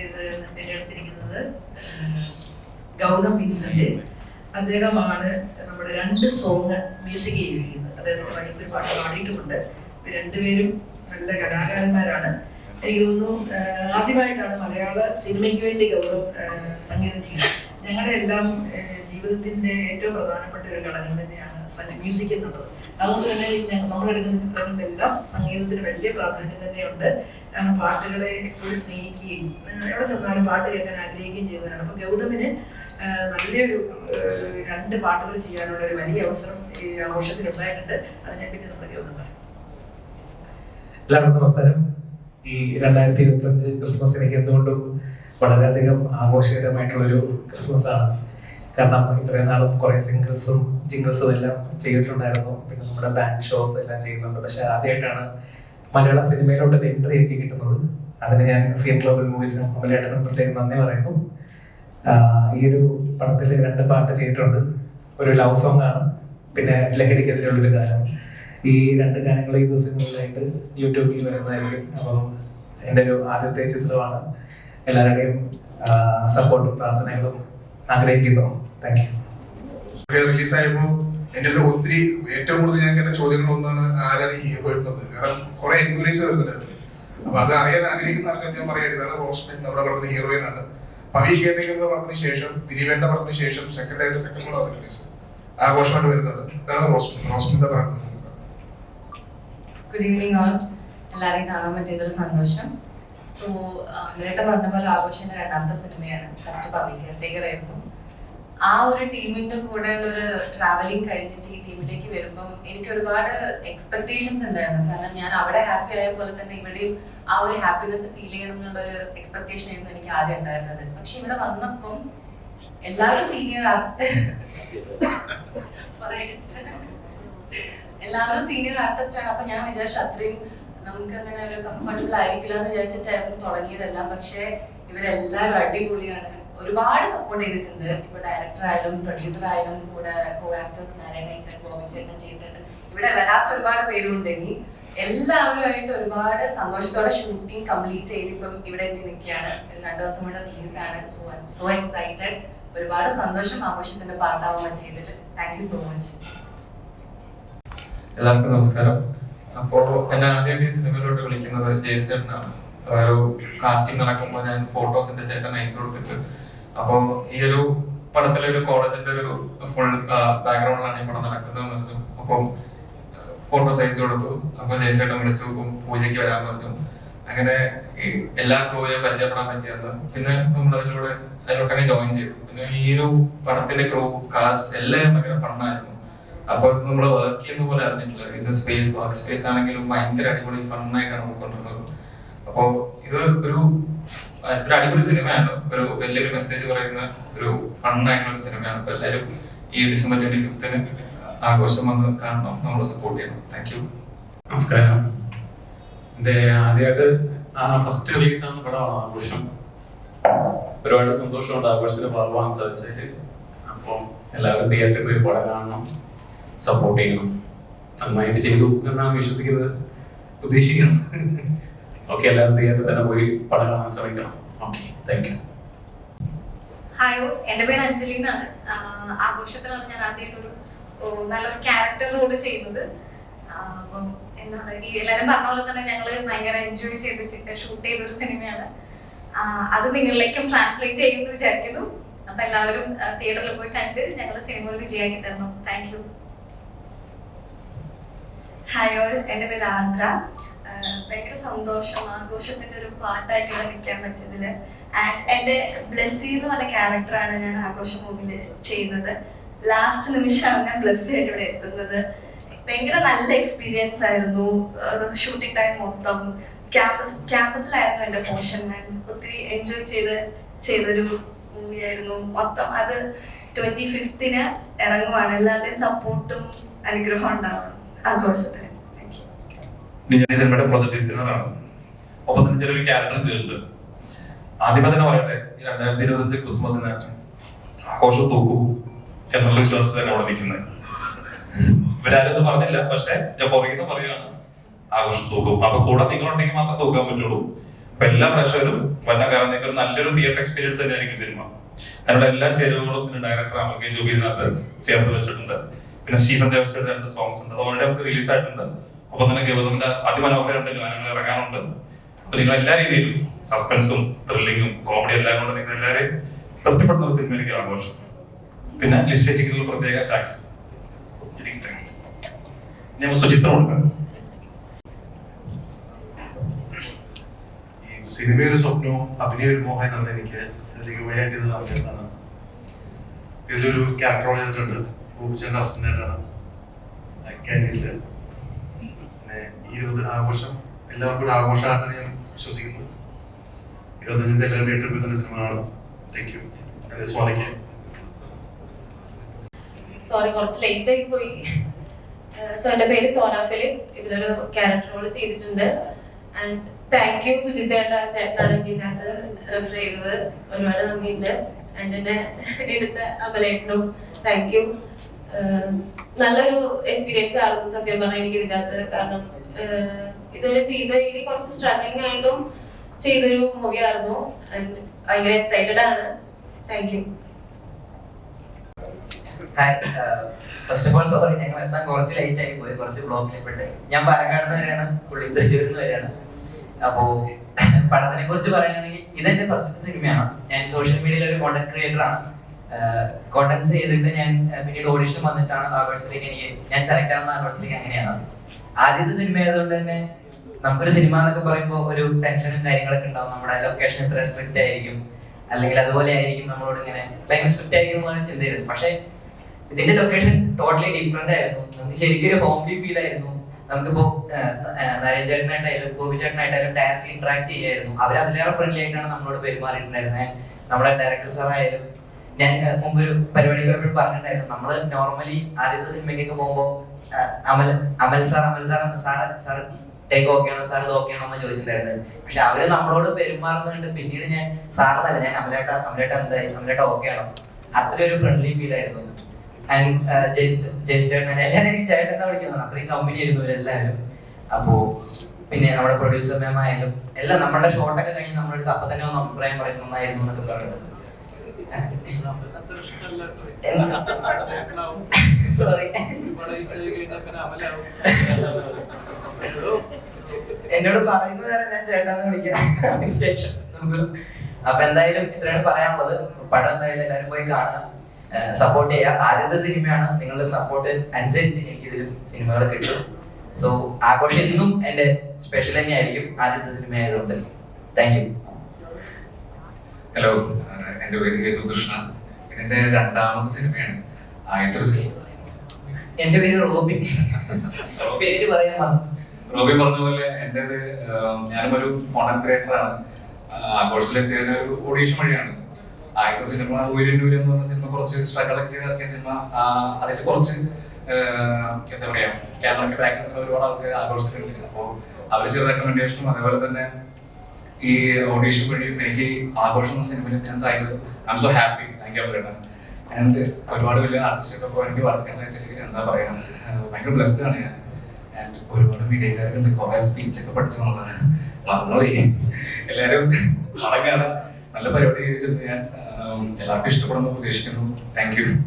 ഇത് തിരഞ്ഞെടുത്തിരിക്കുന്നത് ഗൗതം വിൻസെന്റ്. അദ്ദേഹമാണ് നമ്മുടെ 2 സോങ് മ്യൂസിക് ചെയ്തിരിക്കുന്നത്. അദ്ദേഹത്തിന്റെ വൈഫ് ഒരു പാട്ട് പാടിയിട്ടുമുണ്ട്. രണ്ടുപേരും നല്ല കലാകാരന്മാരാണ്. എനിക്ക് തോന്നുന്നു ആദ്യമായിട്ടാണ് മലയാള സിനിമയ്ക്ക് വേണ്ടി ഗൗതം സംഗീതം ചെയ്യുന്നത്. ഞങ്ങളുടെ എല്ലാം ജീവിതത്തിന്റെ ഏറ്റവും പ്രധാനപ്പെട്ട ഒരു ഘടകം തന്നെയാണ് മ്യൂസിക് എന്നുള്ളത്. അതുകൊണ്ട് തന്നെ നമ്മളെടുക്കുന്ന ചിത്രങ്ങളിലെല്ലാം സംഗീതത്തിന് വലിയ പ്രാധാന്യം തന്നെയുണ്ട്. കാരണം പാട്ടുകളെ എപ്പോഴും സ്നേഹിക്കുകയും എവിടെ ചെന്നാലും പാട്ട് കേൾക്കാൻ ആഗ്രഹിക്കുകയും ചെയ്യുന്നവരാണ്. അപ്പൊ ഗൗതമിന് നല്ലൊരു 2 പാട്ടുകൾ ചെയ്യാനുള്ള ഒരു വലിയ അവസരം ഈ ആഘോഷത്തിലുണ്ടായിട്ടുണ്ട്. അതിനെപ്പറ്റി നമ്മൾ ഗൗതം പറയും. എല്ലാവർക്കും നമസ്കാരം. ഈ 2025 ക്രിസ്മസ് എനിക്ക് എന്തുകൊണ്ടും വളരെയധികം ആഘോഷകരമായിട്ടുള്ളൊരു ക്രിസ്മസ് ആണ്. കാരണം ഇത്രയും നാളും കുറെ സിംഗിൾസും ജിംഗിൾസും എല്ലാം ചെയ്തിട്ടുണ്ടായിരുന്നു. പിന്നെ നമ്മുടെ ബാൻഡ് ഷോസ് എല്ലാം ചെയ്യുന്നുണ്ട്. പക്ഷെ ആദ്യമായിട്ടാണ് മലയാള സിനിമയിലോട്ട് എൻട്രി എത്തി കിട്ടുന്നത്. അതിന് ഞാൻ ഫിയം ഗ്ലോബൽ മൂവീസിനും അമലേട്ടനും പ്രത്യേകം നന്ദി പറയുന്നു. ഈ ഒരു പടത്തിൽ 2 പാട്ട് ചെയ്തിട്ടുണ്ട്. ഒരു ലവ് സോങ് ആണ്, പിന്നെ ലഹരിക്കെതിരെയുള്ളൊരു ഗാനം. ഈ 2 ഗാനങ്ങൾ ഈ ദിവസങ്ങളിലായിട്ട് യൂട്യൂബിൽ വരുന്നതായിരിക്കും. അപ്പം എൻ്റെ ഒരു ആദ്യത്തെ ചിത്രമാണ്. എല്ലാവരുടെയും സപ്പോർട്ടും പ്രാർത്ഥനകളും ആഗ്രഹിക്കുന്നു. Thank you. റിലീസായപ്പോൾ എൻ്റെ ഒത്തിരി ഏറ്റവും കൂടുതൽ ഞാൻ കേട്ട ചോദ്യങ്ങളൊന്നാണ് ആരാണ് ഈ ഹീറോ എന്നത്. കാരണം കുറെ എൻക്വയറീസ് വരുന്നുണ്ട്. അപ്പൊ അത് അറിയാൻ ആഗ്രഹിക്കുന്ന ആൾക്കാർക്ക് ഞാൻ പറയരുത്. ഇതാണ് റോസ്മിൻ നമ്മുടെ പടത്തിന് ഹീറോയിൻ ആണ്. പവി കേന്ദ്രീകൃത പടത്തിന് ശേഷം ദിലീപേന്റെ പടത്തിന് ശേഷം സെക്കൻഡ് കൂടെ റിലീസ് ആഘോഷമായിട്ട് വരുന്നത്. ഇതാണ് റോസ്മിന്റെ പറയുന്നത്. Good evening all. എല്ലാവരെയും കാണാൻ പറ്റിയതിൽ സന്തോഷം. സോ നേരത്തെ പറഞ്ഞ പോലെ ആഘോഷന്റെ 2ാമത്തെ സിനിമയാണ്. ഫസ്റ്റ് പബ്ലിക് കെയർടേക്കർ ആയിരുന്നു. ആ ഒരു ടീമിന്റെ കൂടെ ഒരു ട്രാവലിംഗ് കഴിഞ്ഞിട്ട് ഈ ടീമിലേക്ക് വരുമ്പം എനിക്ക് ഒരുപാട് എക്സ്പെക്ടേഷൻസ് ഉണ്ടായിരുന്നു. കാരണം ഞാൻ അവിടെ ഹാപ്പി ആയ പോലെ തന്നെ ഇവിടെയും ആ ഒരു ഹാപ്പിനെസ് ഫീൽ ചെയ്യണം എന്നുള്ള ഒരു എക്സ്പെക്ടേഷൻ ആയിരുന്നു എനിക്ക് ആദ്യം ഉണ്ടായിരുന്നത്. പക്ഷെ ഇവിടെ വന്നപ്പം എല്ലാവരും സീനിയർ ആർട്ടിസ്റ്റ് ആണ്. അപ്പൊ ഞാൻ വിചാരിച്ചു അത്രയും നമുക്ക് അങ്ങനെ ഒരു കംഫർട്ടബിൾ ആയിരിക്കില്ല എന്ന് വിചാരിച്ചിട്ടായിരുന്നു തുടങ്ങിയതെല്ലാം. പക്ഷെ ഇവരെല്ലാവരും അടിപൊളിയാണ്. ഒരുപാട് സപ്പോർട്ട് ചെയ്തിട്ടുണ്ട്. ഇപ്പൊ ഡയറക്ടർ ആയാലും പ്രൊഡ്യൂസർ ആയാലും കൂടെ കോ ആക്ടേഴ്സ് നാരായണേട്ടൻ, ബോബിച്ചേട്ടൻ, ജയ്സേട്ടൻ, ഇവിടെ വരാത്ത ഒരുപാട് പേരുണ്ട്. ഇനി എല്ലാവരുമായിട്ട് ഒരുപാട് സന്തോഷത്തോടെ ഷൂട്ടിംഗ് കംപ്ലീറ്റ് ചെയ്ത് ഇപ്പം ഇവിടെ എത്തി നിൽക്കുകയാണ്. 2 ദിവസം കൂടെ റിലീസാണ്. So excited. ഒരുപാട് സന്തോഷം ആഘോഷത്തിന്റെ പാർട്ടാവാൻ പറ്റിയതിൽ. Thank you so much. എല്ലാവർക്കും നമസ്കാരം. അപ്പോ എന്നെ ആദ്യമായിട്ട് ഈ സിനിമയിലോട്ട് വിളിക്കുന്നത് ജയ്സേട്ടനാണ്. ഒരു കാസ്റ്റിംഗ് നടക്കുമ്പോൾ ഞാൻ ഫോട്ടോസിന്റെ ചേട്ടൻ അയച്ചു കൊടുത്തിട്ട്, അപ്പോ ഈ ഒരു പടത്തിലെ ഒരു കോളേജിന്റെ ഒരു ഫുൾ ബാക്ക്ഗ്രൗണ്ടിലാണ് ഈ പടം നടക്കുന്നത്. അപ്പം ഫോട്ടോസ് അയച്ചു കൊടുത്തു. അപ്പൊ ജയ്സേട്ടൻ വിളിച്ചു, പൂജയ്ക്ക് വരാൻ പറഞ്ഞു. അങ്ങനെ ഈ എല്ലാ ക്രൂവിനെയും പരിചയപ്പെടാൻ പറ്റിയത്. പിന്നെ നമ്മൾ അതിലോട്ടൊക്കെ ജോയിൻ ചെയ്തു. പിന്നെ ഈ ഒരു പടത്തിന്റെ ക്രൂ കാസ്റ്റ് എല്ലാവരും ഭയങ്കര ഫണ്ണായിരുന്നു. അപ്പൊ നമ്മൾ വർക്ക് ചെയ്യുന്ന പോലെ അറിഞ്ഞിട്ടില്ല. ഇത് വർക്ക് സ്പേസ് ആണെങ്കിലും ഭയങ്കര അടിപൊളി ഫണ്ണായിട്ടാണ് പോയിക്കൊണ്ടിരുന്നത്. അപ്പോ ഇത് ഒരു അടിപൊളി സിനിമയാണ്. ഒരു വലിയൊരു മെസ്സേജ് പറയുന്ന ഒരു ഫണ്ണായിട്ടുള്ള ഒരു സിനിമയാണ്. അപ്പൊ എല്ലാവരും ഈ ഡിസംബർ 25-ന് ആഘോഷം വന്ന് കാണണം, നമ്മൾ സപ്പോർട്ട് ചെയ്യണം. Thank you. നമസ്കാരം. എൻ്റെ ആദ്യമായിട്ട് ഫസ്റ്റ് റിലീസാണ് പടമാണ് ആഘോഷം. ഒരുപാട് സന്തോഷമുണ്ട് ആഘോഷത്തിന് ഭാഗമാകാൻ സാധിച്ചതിൽ. അപ്പം എല്ലാവരും തിയേറ്ററിൽ പോയി പടം കാണണം, സപ്പോർട്ട് ചെയ്യണം. നന്നായിട്ട് ചെയ്തു എന്നാണ് വിശ്വസിക്കുന്നത്, പ്രതീക്ഷിക്കുന്നത്. ഓക്കെ, എല്ലാവരും തിയേറ്ററിൽ തന്നെ പോയി പടം കാണാൻ ശ്രമിക്കണം. Okay, thank you. ഹായ്, എൻ്റെ പേര് അഞ്ജലി എന്നാണ്. ആഘോഷത്തിലാണ് ഞാൻ ആദ്യമായിട്ടൊരു നല്ലൊരു ക്യാരക്ടർ റോള് ചെയ്യുന്നത്. അപ്പം എന്താണ് ഈ എല്ലാവരും പറഞ്ഞ പോലെ തന്നെ ഞങ്ങൾ ഭയങ്കര എൻജോയ് ചെയ്ത് ഷൂട്ട് ചെയ്തൊരു സിനിമയാണ്. അത് നിങ്ങളിലേക്കും ട്രാൻസ്ലേറ്റ് ചെയ്യുമെന്ന് വിചാരിക്കുന്നു. അപ്പൊ എല്ലാവരും തിയേറ്ററിൽ പോയി കണ്ട് ഞങ്ങൾ സിനിമ ഒരു വിജയമാക്കി തരണം. Thank you. ഹായ് ഓൾ, എൻ്റെ പേര് ആർദ്ര. ഭയങ്കര സന്തോഷം ആഘോഷത്തിന്റെ ഒരു പാട്ടായിട്ട് ഇവിടെ നിൽക്കാൻ പറ്റിയതില്. ആൻഡ് എൻ്റെ ബ്ലെസ്സി എന്ന് പറഞ്ഞ ക്യാരക്ടറാണ് ഞാൻ ആഘോഷ മൂവില് ചെയ്യുന്നത്. ലാസ്റ്റ് നിമിഷമാണ് ഞാൻ ബ്ലെസ്സി ആയിട്ട് ഇവിടെ എത്തുന്നത്. ഭയങ്കര നല്ല എക്സ്പീരിയൻസ് ആയിരുന്നു. ഷൂട്ടിംഗ് ടൈം മൊത്തം ക്യാമ്പസിലായിരുന്നു എൻ്റെ പോർഷൻ. ഞാൻ ഒത്തിരി എൻജോയ് ചെയ്തൊരു മൂവിയായിരുന്നു മൊത്തം. അത് 25-ന് ഇറങ്ങുവാണ്. എല്ലാവരുടെയും സപ്പോർട്ടും അനുഗ്രഹം ഉണ്ടാവണം ആഘോഷത്തിന്. സിനിമയുടെ പ്രൊജക്ട് ഡിസൈനറാണ്. ഒപ്പം തന്നെ ചെറിയൊരു ക്യാരക്ടർ ചെയ്തിട്ടുണ്ട്. ആദ്യമേ തന്നെ പറയട്ടെ, 2025 ക്രിസ്മസിന് ആഘോഷം തൂക്കും എന്നുള്ള വിശ്വാസത്തിൽ അവിടെ നിൽക്കുന്നത്. ഇവരാരും പറഞ്ഞില്ല, പക്ഷെ ഞാൻ പുറകിന്ന് പറയുകയാണ്, ആഘോഷം തൂക്കും. അപ്പൊ കൂടെ നിങ്ങളുണ്ടെങ്കിൽ മാത്രമേ തൂക്കാൻ പറ്റുള്ളൂ. അപ്പൊ എല്ലാ പ്രേക്ഷകരും വന്ന കാരണം നിങ്ങൾക്ക് ഒരു നല്ലൊരു തിയേറ്റർ എക്സ്പീരിയൻസ് തന്നെയായിരിക്കും സിനിമ. അതിനുള്ള എല്ലാ ചേരുവകളും ഡയറക്ടർ അമൽ കെ ജോബിനകത്ത് ചേർത്ത് വെച്ചിട്ടുണ്ട്. പിന്നെ സ്റ്റീഫൻ ദേവസ്വയുടെ 2 സോങ്സ് ഉണ്ട്, അത് ഓൾറെഡി നമുക്ക് റിലീസ് ആയിട്ടുണ്ട്. ഒപ്പം തന്നെ ഗൗതമിന്റെ അതിമനോഹര 2 ഗാനങ്ങൾ ഇറങ്ങാനുണ്ട്. അപ്പൊ നിങ്ങൾ എല്ലാ രീതിയിലും സസ്പെൻസും ത്രില്ലിങ്ങും കോമഡി എല്ലാം കൊണ്ട് നിങ്ങൾ എല്ലാവരെയും തൃപ്തിപ്പെടുന്ന ഒരു സിനിമയിലേക്ക് ആഘോഷം. പിന്നെ ലിസ്റ്റേജിക്കുള്ള പ്രത്യേക താങ്ക്സ്. ഞാൻ സുചിത്രമുണ്ട്. ഈ സിനിമയൊരു സ്വപ്നവും അഭിനയ ഒരു മോഹം എന്നാണ് എനിക്ക് ഇതിലേക്ക് വഴിയായിട്ട് ഇത് അറിഞ്ഞതാണ്. ഇതിലൊരു ക്യാരക്ടർ റോൾ ചെയ്തിട്ടുണ്ട്, ഭൂപിച്ചന്റെ ഹസ്ബൻഡായിട്ടാണ്. പിന്നെ ഈ ഒരു ആഘോഷം എല്ലാവർക്കും ഒരു ആഘോഷമാണെന്ന് ഞാൻ വിശ്വസിക്കുന്നു. 25 എല്ലാവരും ഏറ്റെടുക്കുന്ന സിനിമ കാണും. Thank you. സോറി കുറച്ച് ലേറ്റ് ആയി പോയി. സോ എൻ്റെ പേര് സോന ഫിലിപ്പ്. ഇതിലൊരു ക്യാരക്ടർ റോൾ ചെയ്തിട്ടുണ്ട്. ആൻഡ് താങ്ക് യു സുജിത്തേട്ട ചേട്ടനാണ് ഇതിനകത്ത് റെഫർ ചെയ്തത്. ഒരുപാട് നന്ദിയുണ്ട്. ആൻഡ് എന്നെ എടുത്ത അമലേട്ടനും താങ്ക് യു. നല്ലൊരു എക്സ്പീരിയൻസ് ആയിരുന്നു സത്യം പറഞ്ഞാൽ എനിക്ക് ഇതിനകത്ത്. കാരണം ഇതുവരെ ചെയ്തതിൽ കുറച്ച് സ്ട്രഗ്ലിംഗ് ആയിട്ടും ചെയ്തൊരു മൂവി ആയിരുന്നു. ആൻഡ് ഭയങ്കര എക്സൈറ്റഡ് ആണ്. Thank you. Hi, first of all sorry, ഞങ്ങൾ എത്താൻ കുറച്ച് ലേറ്റ് ആയി പോയി, കുറച്ച് ബ്ലോക്കിൽപ്പെട്ട്. ഞാൻ പാലക്കാട് നിന്ന് വരെയാണ്, പുള്ളി തൃശ്ശൂരിൽ നിന്ന് വരെയാണ്. അപ്പോ പടത്തിനെ കുറിച്ച് പറയുകയാണെങ്കിൽ ഇതെന്റെ ഫസ്റ്റ് സിനിമയാണ്. ഞാൻ സോഷ്യൽ മീഡിയയിൽ ഒരു കോണ്ടന്റ് ക്രിയേറ്റർ ആണ്. കോണ്ടന്റ്സ് ചെയ്തിട്ട് ഞാൻ പിന്നീട് ഓഡിഷൻ വന്നിട്ടാണ് ആഘോഷത്തിലേക്ക് ഞാൻ സെലക്ട് ആവുന്ന ആഘോഷത്തിലേക്ക്. അങ്ങനെയാണ് ആദ്യത്തെ സിനിമ ആയതുകൊണ്ട് തന്നെ നമുക്കൊരു സിനിമ എന്നൊക്കെ പറയുമ്പോൾ ഒരു ടെൻഷനും കാര്യങ്ങളൊക്കെ ഉണ്ടാവും. നമ്മുടെ ലൊക്കേഷൻ എത്ര സ്ട്രിക്റ്റ് ആയിരിക്കും, അല്ലെങ്കിൽ അതുപോലെ ആയിരിക്കും നമ്മളോട് ഇങ്ങനെ ഭയങ്കര സ്ട്രിക്റ്റ് ആയിരിക്കും എന്ന് ചിന്തയായിരുന്നു. പക്ഷെ ഇതിന്റെ ലൊക്കേഷൻ ടോട്ടലി ഡിഫറെന്റ് ആയിരുന്നു. നമുക്ക് ശരിക്കും ഒരു ഹോംലി ഫീൽ ആയിരുന്നു. നമുക്കിപ്പോ നരേൻ ചേട്ടനായിട്ടായാലും ഗോപി ചേട്ടനായിട്ടായാലും ഡയറക്റ്റ് ഇന്ററാക്ട് ചെയ്യായിരുന്നു. അവർ അതിലേറെ ഫ്രണ്ട്ലി ആയിട്ടാണ് നമ്മളോട് പെരുമാറിയിട്ടുണ്ടായിരുന്നത്. നമ്മുടെ ഡയറക്ടർ സാറായാലും, ഞാൻ മുമ്പ് ഒരു പരിപാടിക്ക് എപ്പോഴും പറഞ്ഞിട്ടുണ്ടായിരുന്നു, നമ്മള് നോർമലി ആദ്യത്തെ സിനിമയ്ക്കൊക്കെ പോകുമ്പോൾ അമൽ സാർ ടേക്ക് ഓക്കെ ആണോ സാർ, ഇത് ഓക്കെ ആണോ എന്ന് ചോദിച്ചിട്ടുണ്ടായിരുന്നത്. പക്ഷെ അവര് നമ്മളോട് പെരുമാറുന്നുണ്ട്. പിന്നീട് ഞാൻ സാറിനല്ല, ഞാൻ അമലേട്ട എന്തായി, അമലേട്ട ഓക്കെ ആണോ, അത്രയും ഒരു ഫ്രണ്ട്ലി ഫീൽ ആയിരുന്നു. ആൻഡ് ചേട്ടൻ എല്ലാവരും എനിക്ക് ചേട്ടൻ എന്നാ വിളിക്കുന്നത്, അത്രയും കമ്പനി ആയിരുന്നു ഇവരെല്ലാവരും. അപ്പോ പിന്നെ നമ്മുടെ പ്രൊഡ്യൂസർ മാം ആയാലും എല്ലാം നമ്മുടെ ഷോട്ടൊക്കെ കഴിഞ്ഞ് നമ്മുടെ അടുത്ത് അപ്പൊ തന്നെ ഒന്ന് അഭിപ്രായം പറയുന്നതായിരുന്നു എന്നൊക്കെ പറഞ്ഞിട്ട്. സോറി, എന്നോട് പറയുന്നത് വരെ ഞാൻ ചേട്ടാന്ന് വിളിക്കാം ശേഷം. അപ്പൊ എന്തായാലും ഇത്രയാണ് പറയാനുള്ളത്. പടം എന്തായാലും എല്ലാവരും പോയി കാണുക, സപ്പോർട്ട് ചെയ്യുക. ആദ്യത്തെ സിനിമയാണ്, നിങ്ങളുടെ സപ്പോർട്ട് അനുസരിച്ച് എനിക്കിതിൽ സിനിമകൾ കിട്ടും. സോ ആഘോഷം എന്നും എന്റെ സ്പെഷ്യൽ തന്നെയായിരിക്കും, ആദ്യത്തെ സിനിമ ആയതുകൊണ്ട്. Thank you. ഹലോ, എൻ്റെ പേര് യദു കൃഷ്ണ. ഇതിന്റെ 2ാമത്തെ സിനിമയാണ്. ആദ്യത്തെ സിനിമ എന്റെ പേര് റോബിൻ. പേര് പറയാൻ റോബി പറഞ്ഞ പോലെ എന്റേത് ഞാനും ഒരു കോണ്ടന്റ് ക്രിയേറ്റർ ആണ്. ആഘോഷത്തിലെത്തിയത് ഒരു ഓഡീഷൻ വഴിയാണ്. ആദ്യത്തെ സിനിമ ഉയരന്നൂര് എന്ന് പറഞ്ഞ സിനിമ കുറച്ച് സ്ട്രഗിൾ ഒക്കെ ഇറക്കിയ സിനിമ. അതിൽ കുറച്ച് എന്താ പറയാ, ക്യാമറയ്ക്ക് ബാക്കിൽ ഒരുപാട് ആൾക്കാർ ആഘോഷത്തിലുണ്ട്. അപ്പോൾ അവർ ചെറിയ റെക്കമെൻഡേഷനും അതേപോലെ തന്നെ ഈ ഓഡീഷൻ വഴി എനിക്ക് ആഘോഷം എന്ന സിനിമയിൽ ഞാൻ സാധിച്ചത്. I M so happy. Thank you പറയണം. ആൻഡ് ഒരുപാട് വലിയ ആർട്ടിസ്റ്റൊക്കെ എനിക്ക് വർക്ക് ചെയ്യാൻ സാധിച്ചിട്ട് എന്താ പറയാ, ഭയങ്കര ബ്ലെസ്ഡ് ആണ് ഞാൻ. ആൻഡ് ഒരുപാട് മീഡിയക്കാരുണ്ട്, കുറെ സ്പീച്ചൊക്കെ പഠിച്ചു മറന്നുപോയി. എല്ലാവരും അടങ്ങാണ് നല്ല പരിപാടി ചോദിച്ചത്. ഞാൻ എല്ലാവർക്കും ഇഷ്ടപ്പെടുന്നു പ്രതീക്ഷിക്കുന്നു. Thank you.